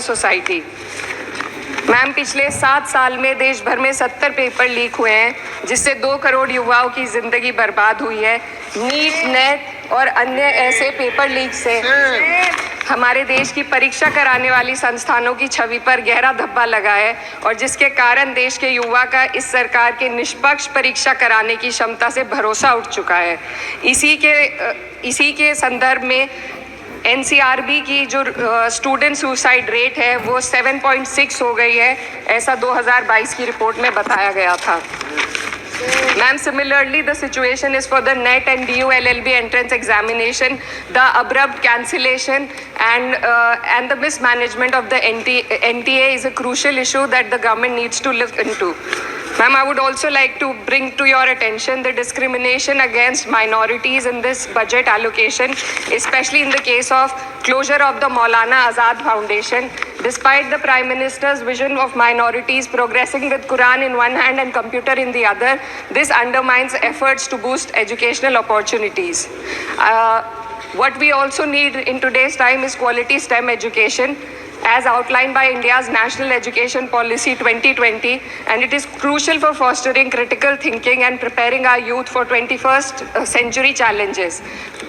Society. Ma'am, पिछले 7 साल में देश भर में 70 पेपर लीक हुए हैं, जिससे 2 करोड़ युवाओं की जिंदगी बर्बाद हुई है। नीट, नेट और अन्य ऐसे पेपर लीक से हमारे देश की परीक्षा कराने वाली संस्थानों की छवि पर गहरा धब्बा लगा है और जिसके कारण देश के युवा का इस सरकार के निष्पक्ष परीक्षा कराने की क्षमता से भरोसा उठ चुका है। इसी के संदर्भ में एनसीआरबी की जो स्टूडेंट सुसाइड रेट है वो 7.6 हो गई है, ऐसा 2022 की रिपोर्ट में बताया गया था। Ma'am, similarly, the situation is for the NET and DU LLB entrance examination. The abrupt cancellation and the mismanagement of the NTA is a crucial issue that the government needs to look into. Ma'am, I would also like to bring to your attention the discrimination against minorities in this budget allocation, especially in the case of closure of the Maulana Azad Foundation. Despite the Prime Minister's vision of minorities progressing with Quran in one hand and computer in the other, this undermines efforts to boost educational opportunities. What we also need in today's time is quality STEM education, as outlined by India's National Education Policy 2020, and it is crucial for fostering critical thinking and preparing our youth for 21st century challenges.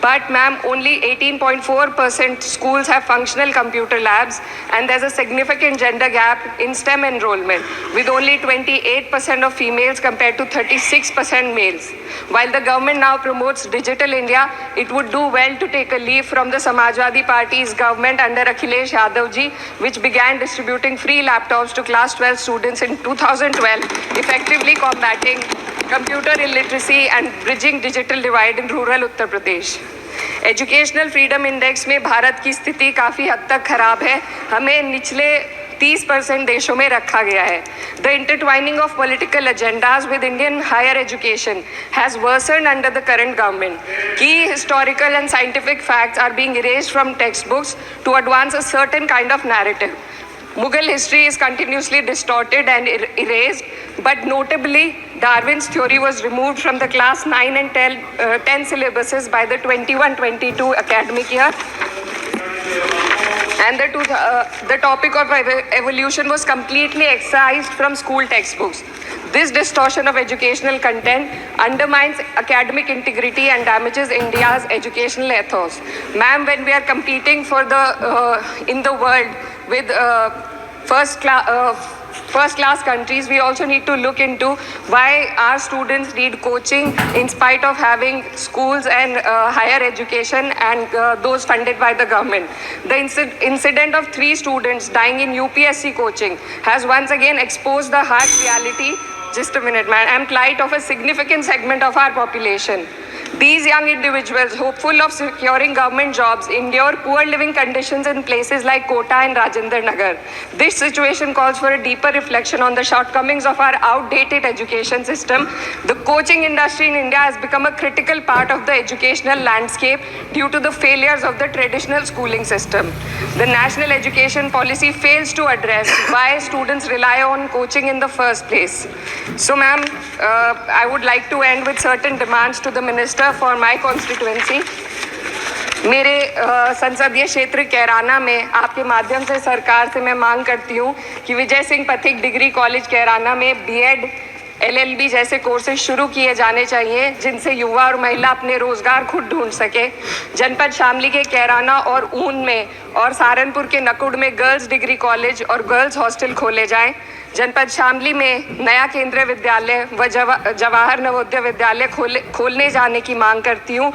But ma'am, only 18.4% schools have functional computer labs, and there's a significant gender gap in STEM enrollment, with only 28% of females compared to 36% males. While the government now promotes Digital India, it would do well to take a leaf from the Samajwadi Party's government under Akhilesh Yadav ji, which began distributing free laptops to class 12 students in 2012, effectively combating computer illiteracy and bridging digital divide in rural Uttar Pradesh. Educational freedom index में भारत की स्थिति काफ़ी हद तक खराब है, हमें निचले 30% देशों में रखा गया है। The intertwining of political agendas with Indian higher education has worsened under the current government. Key historical and scientific facts are being erased from textbooks to advance a certain kind of narrative. Mughal history is continuously distorted and erased, but notably, Darwin's theory was removed from the class 9 and 10 syllabuses by the 21-22 academic year. And the topic of evolution was completely excised from school textbooks. This distortion of educational content undermines academic integrity and damages India's educational ethos. Ma'am, when we are competing for in the world with first class countries, we also need to look into why our students need coaching in spite of having schools and higher education and those funded by the government. The incident of 3 students dying in UPSC coaching has once again exposed the harsh reality, just a minute man, and plight of a significant segment of our population. These young individuals, hopeful of securing government jobs, endure poor living conditions in places like Kota and Rajendra Nagar. This situation calls for a deeper reflection on the shortcomings of our outdated education system. The coaching industry in India has become a critical part of the educational landscape due to the failures of the traditional schooling system. The national education policy fails to address why students rely on coaching in the first place. So, ma'am, I would like to end with certain demands to the Minister for my constituency. मेरे संसदीय क्षेत्र कैराना में आपके माध्यम से सरकार से मैं मांग करती हूँ कि विजय सिंह पथिक डिग्री कॉलेज कैराना में बीएड एलएलबी जैसे कोर्सेज शुरू किए जाने चाहिए, जिनसे युवा और महिला अपने रोजगार खुद ढूंढ सके। जनपद शामली के कैराना और ऊन में और सहारनपुर के नकुड़ में गर्ल्स डिग्री कॉलेज और गर्ल्स हॉस्टल खोले जाएं। जनपद शामली में नया केंद्रीय विद्यालय व जवाहर नवोदय विद्यालय खोलने जाने की मांग करती हूँ।